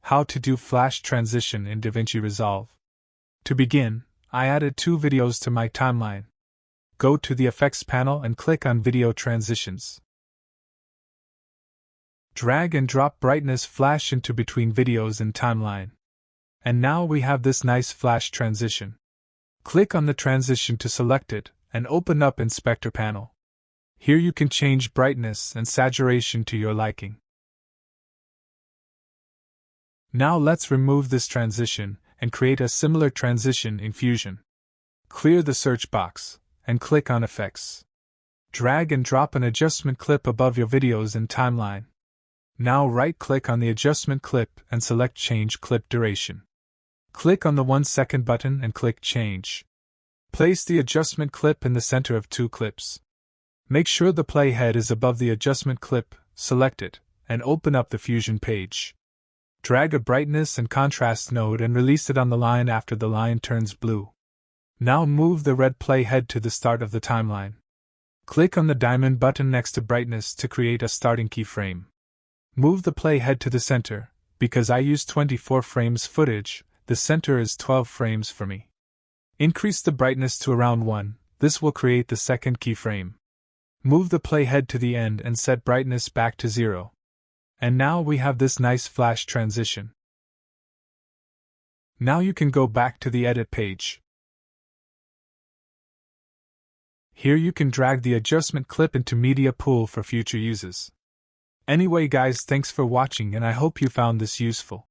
How to do flash transition in Davinci Resolve. To begin, I added 2 videos to my timeline. Go to the Effects panel and click on Video Transitions. Drag and drop brightness flash into between videos in timeline. And now we have this nice flash transition. Click on the transition to select it, and open up Inspector panel. Here you can change brightness and saturation to your liking. Now let's remove this transition and create a similar transition in Fusion. Clear the search box and click on Effects. Drag and drop an adjustment clip above your videos in timeline. Now right-click on the adjustment clip and select Change Clip Duration. Click on the 1 second button and click Change. Place the adjustment clip in the center of 2 clips. Make sure the playhead is above the adjustment clip, select it, and open up the Fusion page. Drag a brightness and contrast node and release it on the line after the line turns blue. Now move the red playhead to the start of the timeline. Click on the diamond button next to brightness to create a starting keyframe. Move the playhead to the center. Because I use 24 frames footage, the center is 12 frames for me. Increase the brightness to around 1, this will create the second keyframe. Move the playhead to the end and set brightness back to 0. And now we have this nice flash transition. Now you can go back to the edit page. Here you can drag the adjustment clip into media pool for future uses. Anyway guys, thanks for watching and I hope you found this useful.